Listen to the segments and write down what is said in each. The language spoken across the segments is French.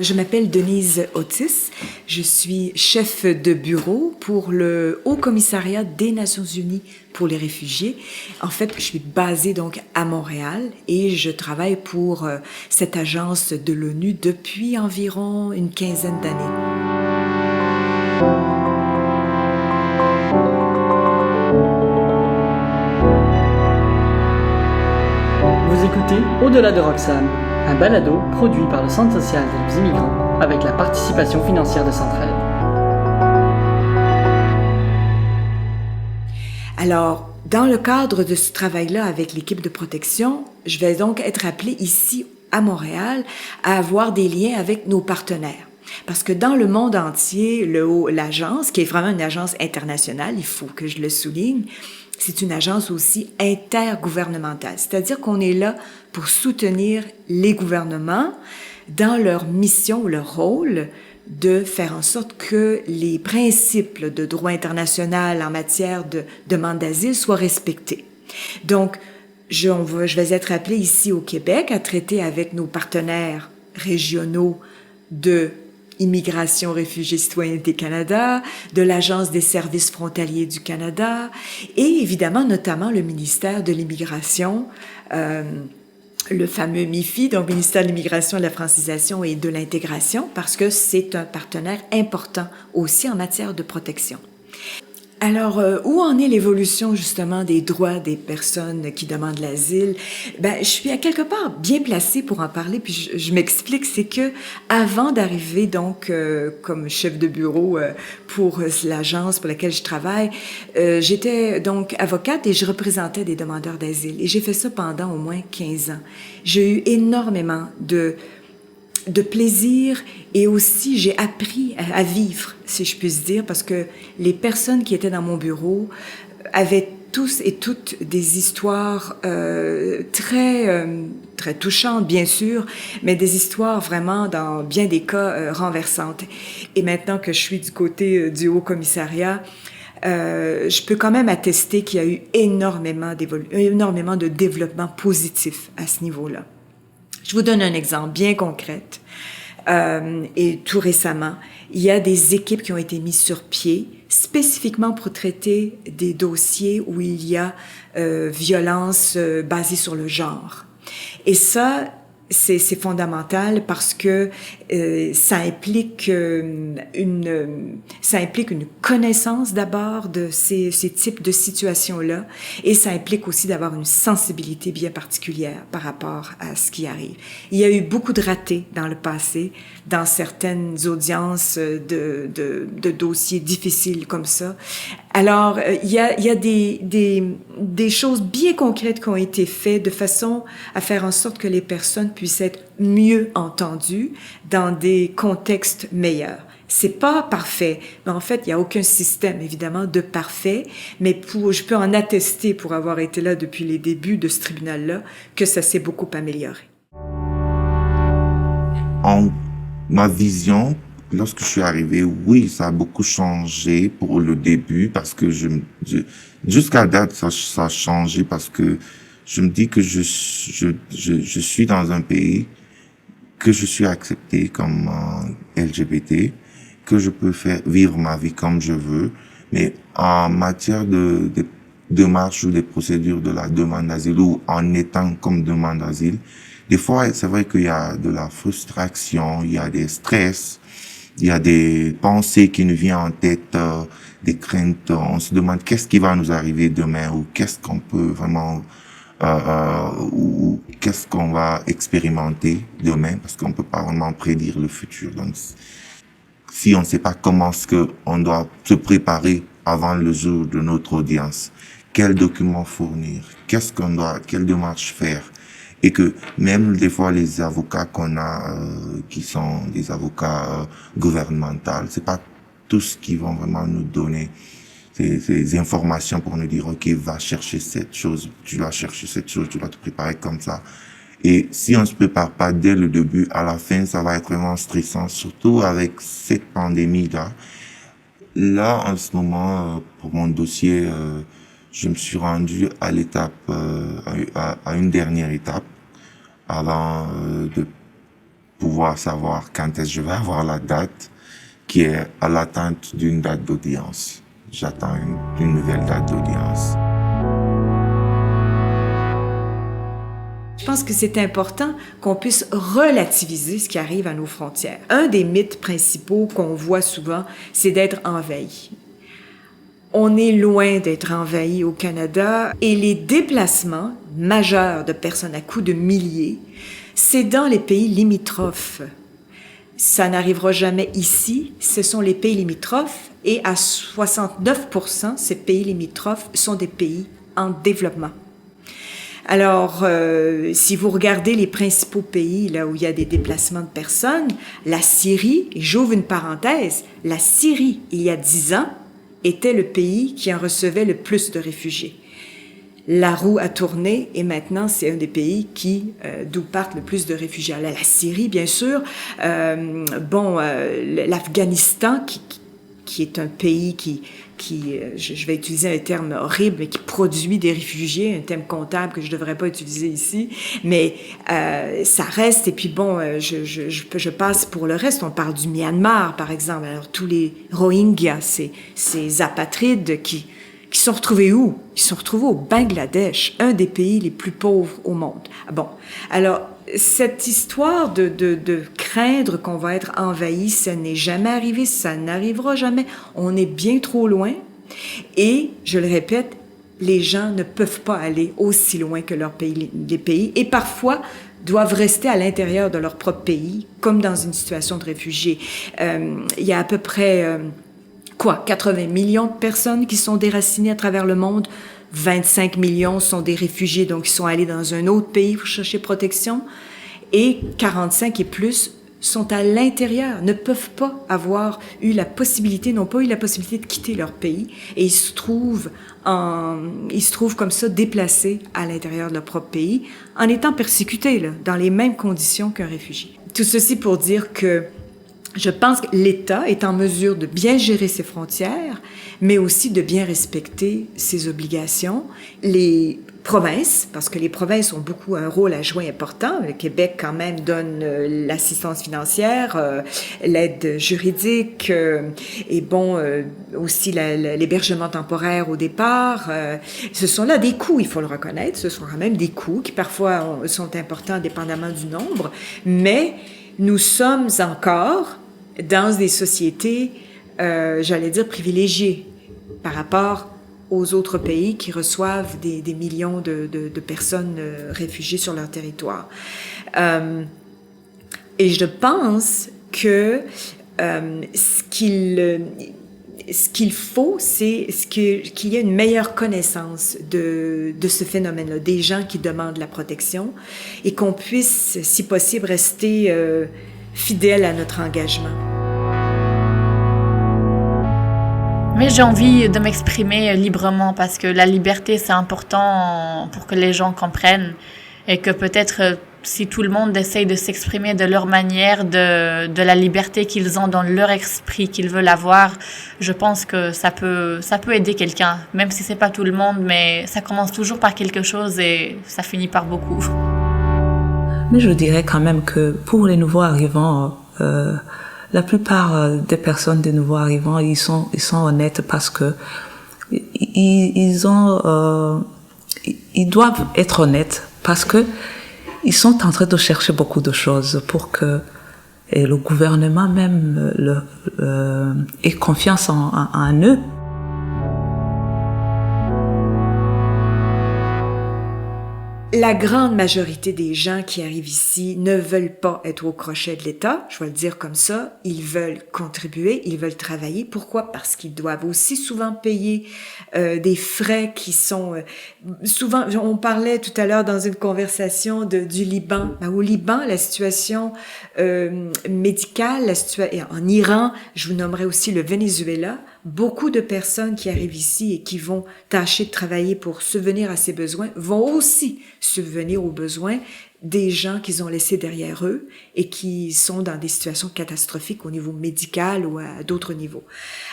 Je m'appelle Denise Otis. Je suis chef de bureau pour le Haut Commissariat des Nations Unies pour les réfugiés. En fait, je suis basée donc à Montréal et je travaille pour cette agence de l'ONU depuis environ une quinzaine d'années. Vous écoutez Au-delà de Roxane, un balado produit par le Centre social des immigrants avec la participation financière de Centraide. Alors, dans le cadre de ce travail-là avec l'équipe de protection, je vais donc être appelée ici à Montréal à avoir des liens avec nos partenaires. Parce que dans le monde entier, l'agence, qui est vraiment une agence internationale, il faut que je le souligne, c'est une agence aussi intergouvernementale. C'est-à-dire qu'on est là pour soutenir les gouvernements dans leur mission ou leur rôle de faire en sorte que les principes de droit international en matière de demande d'asile soient respectés. Donc, je vais être appelée ici au Québec à traiter avec nos partenaires régionaux de Immigration, Réfugiés, Citoyenneté Canada, de l'Agence des services frontaliers du Canada et évidemment, notamment le ministère de l'Immigration, le fameux MIFI, donc Ministère de l'Immigration, de la francisation et de l'intégration, parce que c'est un partenaire important aussi en matière de protection. Alors, où en est l'évolution justement des droits des personnes qui demandent l'asile? Je suis à quelque part bien placée pour en parler, puis je m'explique, c'est que avant d'arriver donc comme chef de bureau pour l'agence pour laquelle je travaille, j'étais donc avocate et je représentais des demandeurs d'asile. Et j'ai fait ça pendant au moins 15 ans. J'ai eu énormément de plaisir et aussi j'ai appris à vivre, si je puis dire, parce que les personnes qui étaient dans mon bureau avaient tous et toutes des histoires très touchantes, bien sûr, mais des histoires vraiment, dans bien des cas, renversantes. Et maintenant que je suis du côté du Haut Commissariat, je peux quand même attester qu'il y a eu énormément de développement positif à ce niveau-là. Je vous donne un exemple bien concret. Et tout récemment, il y a des équipes qui ont été mises sur pied spécifiquement pour traiter des dossiers où il y a violence basée sur le genre. Et ça, c'est fondamental parce que ça implique une connaissance d'abord de ces types de situations-là et ça implique aussi d'avoir une sensibilité bien particulière par rapport à ce qui arrive. Il y a eu beaucoup de ratés dans le passé, dans certaines audiences de dossiers difficiles comme ça. Alors, il y a des choses bien concrètes qui ont été faites de façon à faire en sorte que les personnes puissent être mieux entendues dans des contextes meilleurs. C'est pas parfait, mais en fait, il y a aucun système, évidemment, de parfait, mais je peux en attester pour avoir été là depuis les débuts de ce tribunal-là, que ça s'est beaucoup amélioré. En ma vision, lorsque je suis arrivé, oui, ça a beaucoup changé pour le début parce que jusqu'à date, ça a changé parce que je me dis que je suis dans un pays que je suis accepté comme LGBT, que je peux vivre ma vie comme je veux, mais en matière de démarches ou des procédures de la demande d'asile ou en étant comme demande d'asile, des fois, c'est vrai qu'il y a de la frustration, il y a des stress, il y a des pensées qui nous viennent en tête, des craintes. On se demande qu'est-ce qui va nous arriver demain ou qu'est-ce qu'on peut vraiment ou qu'est-ce qu'on va expérimenter demain parce qu'on peut pas vraiment prédire le futur. Donc, si on ne sait pas comment est-ce que on doit se préparer avant le jour de notre audience, quels documents fournir, quelle démarche faire. Et que même des fois les avocats qu'on a qui sont des avocats gouvernementaux, c'est pas tous qui vont vraiment nous donner ces informations pour nous dire ok, va chercher cette chose, tu dois chercher cette chose, tu dois te préparer comme ça. Et si on se prépare pas dès le début, à la fin ça va être vraiment stressant, surtout avec cette pandémie là. Là en ce moment pour mon dossier je me suis rendu à l'étape, à une dernière étape, avant de pouvoir savoir quand est-ce que je vais avoir la date qui est à l'attente d'une date d'audience. J'attends une nouvelle date d'audience. Je pense que c'est important qu'on puisse relativiser ce qui arrive à nos frontières. Un des mythes principaux qu'on voit souvent, c'est d'être envahi. On est loin d'être envahi au Canada et les déplacements majeurs de personnes à coups de milliers, c'est dans les pays limitrophes. Ça n'arrivera jamais ici, ce sont les pays limitrophes et à 69%, ces pays limitrophes sont des pays en développement. Alors, si vous regardez les principaux pays là où il y a des déplacements de personnes, la Syrie, et j'ouvre une parenthèse, la Syrie, il y a 10 ans, était le pays qui en recevait le plus de réfugiés. La roue a tourné et maintenant, c'est un des pays d'où partent le plus de réfugiés. Alors, la Syrie, bien sûr, l'Afghanistan, qui est un pays je vais utiliser un terme horrible, mais qui produit des réfugiés, un terme comptable que je devrais pas utiliser ici, mais ça reste. Et puis bon, je passe pour le reste. On parle du Myanmar, par exemple. Alors tous les Rohingyas, ces apatrides qui sont retrouvés où? Ils sont retrouvés au Bangladesh, un des pays les plus pauvres au monde. Bon, alors cette histoire de craindre qu'on va être envahi, ça n'est jamais arrivé, ça n'arrivera jamais. On est bien trop loin. Et, je le répète, les gens ne peuvent pas aller aussi loin que les pays, et parfois doivent rester à l'intérieur de leur propre pays, comme dans une situation de réfugié. Il y a à peu près 80 millions de personnes qui sont déracinées à travers le monde. 25 millions sont des réfugiés, donc ils sont allés dans un autre pays pour chercher protection. Et 45 et plus sont à l'intérieur, ne peuvent pas avoir eu la possibilité, n'ont pas eu la possibilité de quitter leur pays. Et ils se trouvent comme ça déplacés à l'intérieur de leur propre pays, en étant persécutés, là, dans les mêmes conditions qu'un réfugié. Tout ceci pour dire que je pense que l'État est en mesure de bien gérer ses frontières, mais aussi de bien respecter ses obligations. Les provinces, parce que les provinces ont beaucoup un rôle à jouer important. Le Québec, quand même, donne l'assistance financière, l'aide juridique et aussi l'hébergement temporaire au départ. Ce sont là des coûts, il faut le reconnaître. Ce sont quand même des coûts qui parfois sont importants dépendamment du nombre, mais nous sommes encore dans des sociétés, j'allais dire, privilégiées par rapport aux autres pays qui reçoivent des millions de personnes réfugiées sur leur territoire. Et je pense que ce qu'il faut, c'est qu'il y ait une meilleure connaissance de ce phénomène-là, des gens qui demandent la protection, et qu'on puisse, si possible, rester fidèle à notre engagement. Mais j'ai envie de m'exprimer librement parce que la liberté, c'est important pour que les gens comprennent et que peut-être si tout le monde essaye de s'exprimer de leur manière, de la liberté qu'ils ont dans leur esprit, qu'ils veulent avoir, je pense que ça peut aider quelqu'un, même si c'est pas tout le monde, mais ça commence toujours par quelque chose et ça finit par beaucoup. Mais je dirais quand même que pour les nouveaux arrivants, la plupart des personnes des nouveaux arrivants, ils sont honnêtes parce que ils doivent être honnêtes parce que ils sont en train de chercher beaucoup de choses pour que et le gouvernement même ait confiance en eux. La grande majorité des gens qui arrivent ici ne veulent pas être au crochet de l'État, je vais le dire comme ça. Ils veulent contribuer, ils veulent travailler. Pourquoi? Parce qu'ils doivent aussi souvent payer des frais qui sont... souvent, on parlait tout à l'heure dans une conversation du Liban. Au Liban, la situation médicale, en Iran, je vous nommerai aussi le Venezuela, beaucoup de personnes qui arrivent ici et qui vont tâcher de travailler pour subvenir à ces besoins vont aussi subvenir aux besoins des gens qu'ils ont laissés derrière eux et qui sont dans des situations catastrophiques au niveau médical ou à d'autres niveaux.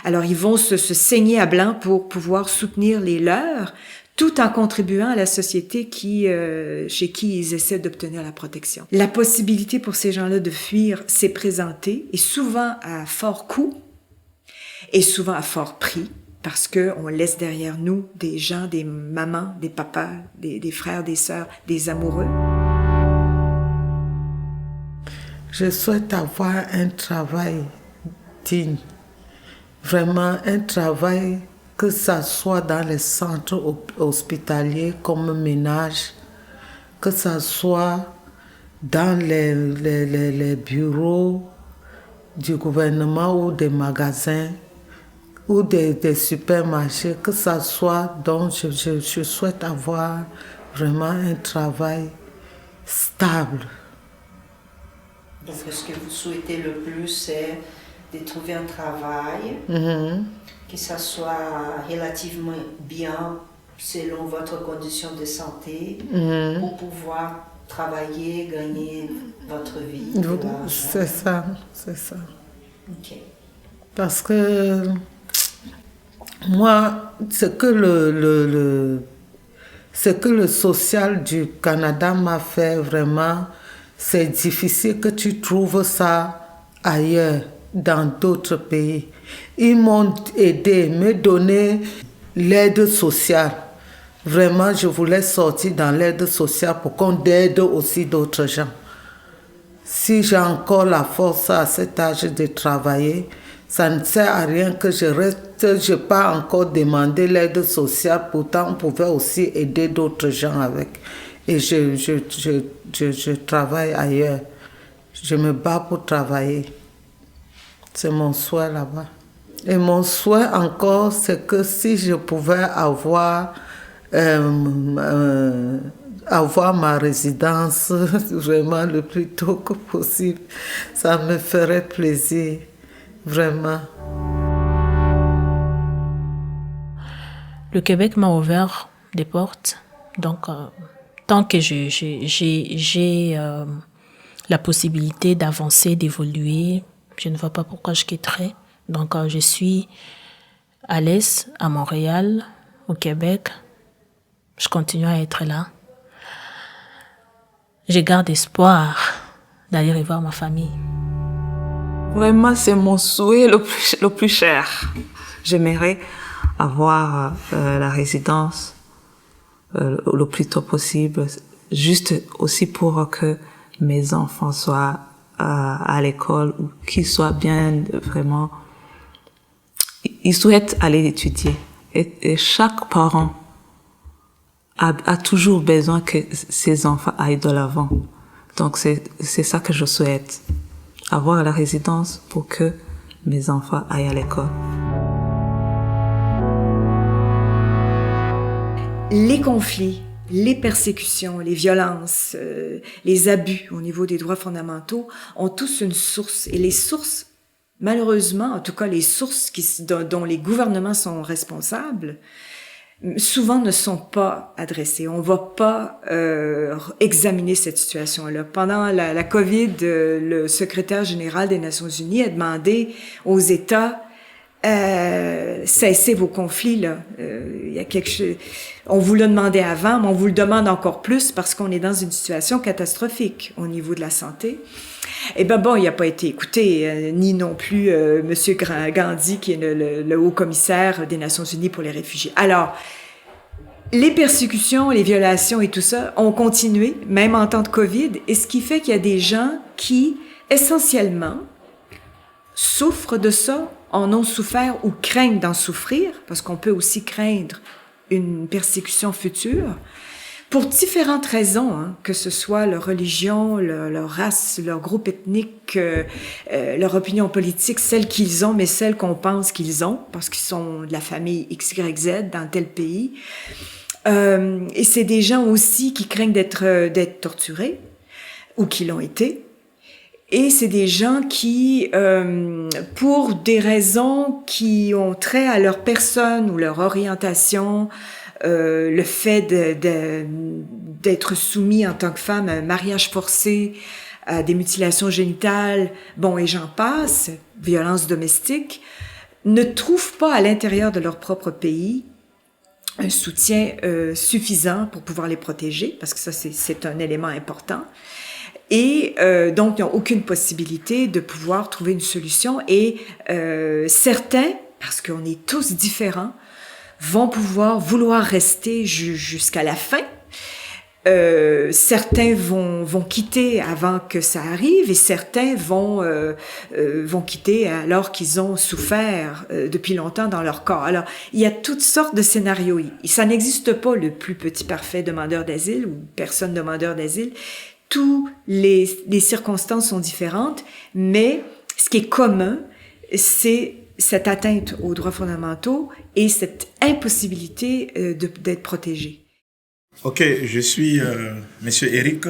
Alors, ils vont se saigner à blanc pour pouvoir soutenir les leurs, tout en contribuant à la société chez qui ils essaient d'obtenir la protection. La possibilité pour ces gens-là de fuir s'est présentée, et souvent à fort coût, et souvent à fort prix, parce que on laisse derrière nous des gens, des mamans, des papas, des frères, des sœurs, des amoureux. Je souhaite avoir un travail digne, vraiment un travail que ça soit dans les centres hospitaliers comme ménage, que ça soit dans les bureaux du gouvernement ou des magasins ou des supermarchés, que ça soit. Donc je souhaite avoir vraiment un travail stable. Donc ce que vous souhaitez le plus, c'est de trouver un travail, que ça soit relativement bien selon votre condition de santé, pour pouvoir travailler, gagner votre vie. C'est ça. Ok. Parce que moi, ce que le social du Canada m'a fait vraiment, c'est difficile que tu trouves ça ailleurs, dans d'autres pays. Ils m'ont aidé, me donné l'aide sociale. Vraiment, je voulais sortir dans l'aide sociale pour qu'on aide aussi d'autres gens. Si j'ai encore la force à cet âge de travailler, ça ne sert à rien que je reste, je n'ai pas encore demandé l'aide sociale, pourtant on pouvait aussi aider d'autres gens avec. Et je travaille ailleurs. Je me bats pour travailler. C'est mon souhait là-bas. Et mon souhait encore, c'est que si je pouvais avoir ma résidence vraiment le plus tôt que possible, ça me ferait plaisir, vraiment. Le Québec m'a ouvert des portes, donc tant que j'ai la possibilité d'avancer, d'évoluer, je ne vois pas pourquoi je quitterais. Donc je suis à l'aise, à Montréal, au Québec. Je continue à être là. Je garde espoir d'aller revoir ma famille. Vraiment, c'est mon souhait le plus cher. J'aimerais avoir la résidence le plus tôt possible, juste aussi pour que mes enfants soient à l'école ou qu'ils soient bien vraiment. Ils souhaitent aller étudier. Et chaque parent a toujours besoin que ses enfants aillent de l'avant. Donc c'est ça que je souhaite. Avoir la résidence pour que mes enfants aillent à l'école. Les conflits, les persécutions, les violences, les abus au niveau des droits fondamentaux ont tous une source. Et les sources, malheureusement, en tout cas les sources dont les gouvernements sont responsables, souvent ne sont pas adressées. On va pas examiner cette situation-là. Pendant la COVID, le secrétaire général des Nations Unies a demandé aux États cessez vos conflits là. Il y a quelque chose. On vous l'a demandé avant, mais on vous le demande encore plus parce qu'on est dans une situation catastrophique au niveau de la santé. Eh ben bon, il n'a pas été écouté, ni non plus Monsieur Gandhi, qui est le haut commissaire des Nations Unies pour les réfugiés. Alors, les persécutions, les violations et tout ça ont continué, même en temps de COVID, et ce qui fait qu'il y a des gens qui, essentiellement, souffrent de ça, en ont souffert ou craignent d'en souffrir, parce qu'on peut aussi craindre une persécution future, pour différentes raisons, hein, que ce soit leur religion, leur race, leur groupe ethnique, leur opinion politique, celle qu'ils ont, mais celle qu'on pense qu'ils ont, parce qu'ils sont de la famille XYZ dans tel pays. Et c'est des gens aussi qui craignent d'être torturés, ou qui l'ont été. Et c'est des gens qui, pour des raisons qui ont trait à leur personne ou leur orientation, le fait d'être soumis en tant que femme à un mariage forcé, à des mutilations génitales, bon, et j'en passe, violences domestiques, ne trouvent pas à l'intérieur de leur propre pays un soutien suffisant pour pouvoir les protéger, parce que ça, c'est un élément important. Et donc, ils n'ont aucune possibilité de pouvoir trouver une solution. Et certains, parce qu'on est tous différents, vont vouloir rester jusqu'à la fin. Certains vont quitter avant que ça arrive et certains vont quitter alors qu'ils ont souffert depuis longtemps dans leur corps. Alors, il y a toutes sortes de scénarios. Ça n'existe pas le plus petit parfait demandeur d'asile ou personne demandeur d'asile. Toutes les circonstances sont différentes, mais ce qui est commun, c'est cette atteinte aux droits fondamentaux et cette impossibilité d'être protégé. Ok, je suis Monsieur Eric,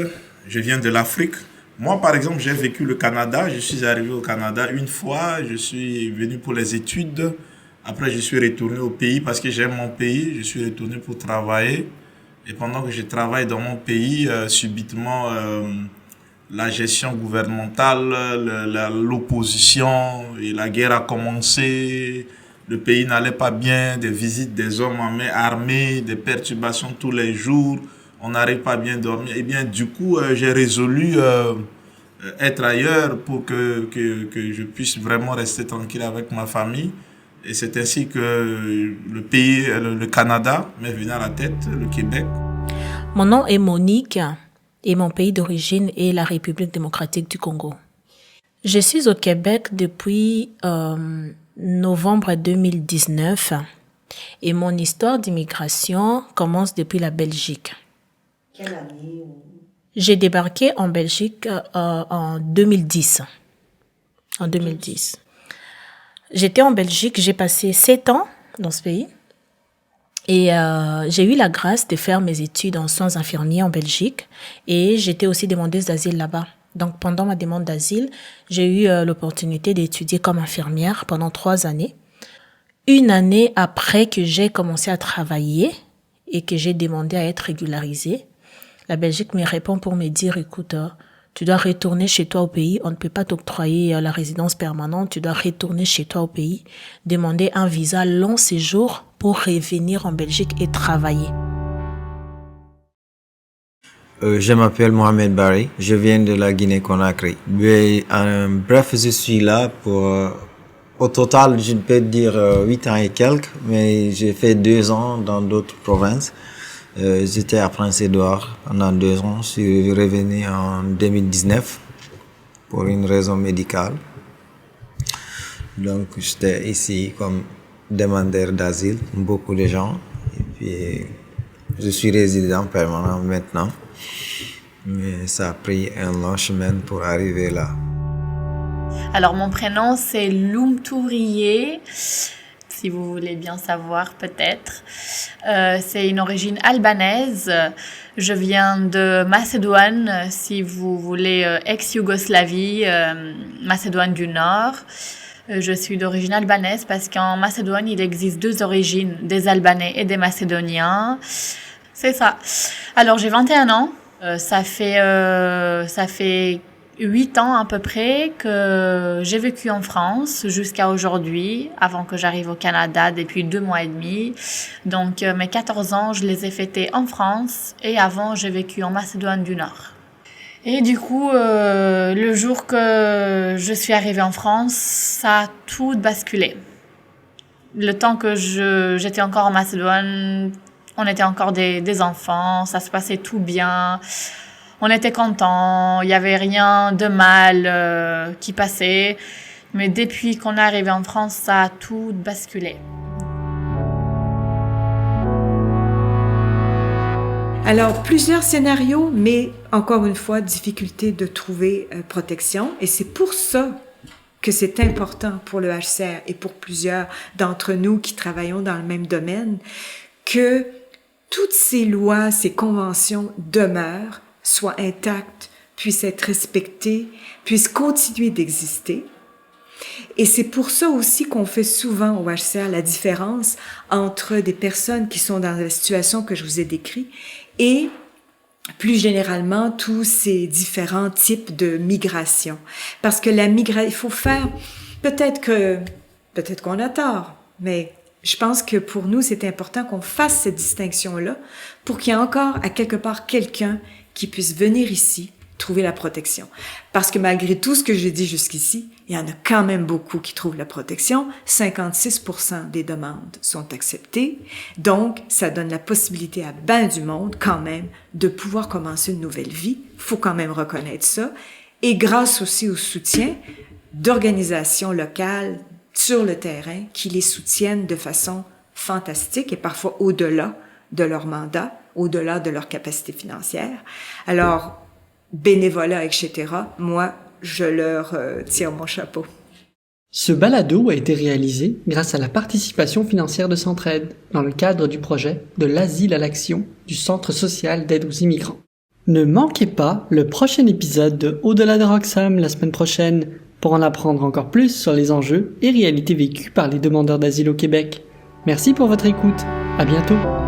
je viens de l'Afrique. Moi, par exemple, j'ai vécu le Canada. Je suis arrivé au Canada une fois. Je suis venu pour les études. Après, je suis retourné au pays parce que j'aime mon pays. Je suis retourné pour travailler. Et pendant que je travaille dans mon pays, subitement, la gestion gouvernementale, l'opposition et la guerre a commencé. Le pays n'allait pas bien, des visites des hommes en main armés, des perturbations tous les jours. On n'arrive pas bien dormir. Eh bien, du coup, j'ai résolu être ailleurs pour que je puisse vraiment rester tranquille avec ma famille. Et c'est ainsi que le pays, le Canada, m'est venu à la tête, le Québec. Mon nom est Monique et mon pays d'origine est la République démocratique du Congo. Je suis au Québec depuis novembre 2019 et mon histoire d'immigration commence depuis la Belgique. Quelle année? J'ai débarqué en Belgique en 2010. En 2010. J'étais en Belgique, j'ai passé 7 ans dans ce pays et j'ai eu la grâce de faire mes études en soins infirmiers en Belgique et j'étais aussi demandeuse d'asile là-bas. Donc pendant ma demande d'asile, j'ai eu l'opportunité d'étudier comme infirmière pendant 3 années. Une année après que j'ai commencé à travailler et que j'ai demandé à être régularisée, la Belgique me répond pour me dire, écoute, tu dois retourner chez toi au pays, on ne peut pas t'octroyer la résidence permanente, tu dois retourner chez toi au pays, demander un visa long séjour pour revenir en Belgique et travailler. Je m'appelle Mohamed Barry, je viens de la Guinée-Conakry. Bref, je suis là pour, au total, je peux dire 8 ans et quelques, mais j'ai fait 2 ans dans d'autres provinces. J'étais à Prince-Édouard pendant 2 ans, je suis revenu en 2019 pour une raison médicale. Donc j'étais ici comme demandeur d'asile, beaucoup de gens, et puis je suis résident permanent maintenant. Mais ça a pris un long chemin pour arriver là. Alors, mon prénom, c'est Loumtourié, si vous voulez bien savoir peut-être. C'est une origine albanaise. Je viens de Macédoine, si vous voulez, ex-Yougoslavie, Macédoine du Nord. Je suis d'origine albanaise parce qu'en Macédoine, il existe 2 origines, des Albanais et des Macédoniens. C'est ça. Alors, j'ai 21 ans. Ça fait 8 ans à peu près que j'ai vécu en France jusqu'à aujourd'hui, avant que j'arrive au Canada depuis 2 mois et demi. Donc, mes 14 ans, je les ai fêtés en France et avant, j'ai vécu en Macédoine du Nord. Et du coup, le jour que je suis arrivée en France, ça a tout basculé. Le temps que j'étais encore en Macédoine, on était encore des enfants, ça se passait tout bien, on était contents, il n'y avait rien de mal qui passait. Mais depuis qu'on est arrivé en France, ça a tout basculé. Alors, plusieurs scénarios, mais encore une fois, difficulté de trouver protection. Et c'est pour ça que c'est important pour le HCR et pour plusieurs d'entre nous qui travaillons dans le même domaine, que toutes ces lois, ces conventions demeurent, soient intactes, puissent être respectées, puissent continuer d'exister. Et c'est pour ça aussi qu'on fait souvent au HCR la différence entre des personnes qui sont dans la situation que je vous ai décrite et plus généralement tous ces différents types de migration. Parce que la migration, il faut faire, peut-être qu'on a tort, mais Je pense que pour nous, c'est important qu'on fasse cette distinction-là pour qu'il y ait encore à quelque part quelqu'un qui puisse venir ici trouver la protection. Parce que malgré tout ce que j'ai dit jusqu'ici, il y en a quand même beaucoup qui trouvent la protection. 56% des demandes sont acceptées. Donc, ça donne la possibilité à ben du monde, quand même, de pouvoir commencer une nouvelle vie. Faut quand même reconnaître ça. Et grâce aussi au soutien d'organisations locales sur le terrain qui les soutiennent de façon fantastique et parfois au-delà de leur mandat, au-delà de leur capacité financière. Alors, bénévolat, etc., moi, je leur tire mon chapeau. Ce balado a été réalisé grâce à la participation financière de Centraide dans le cadre du projet de l'asile à l'action du Centre social d'aide aux immigrants. Ne manquez pas le prochain épisode de Au-delà de Roxham la semaine prochaine pour en apprendre encore plus sur les enjeux et réalités vécues par les demandeurs d'asile au Québec. Merci pour votre écoute. À bientôt.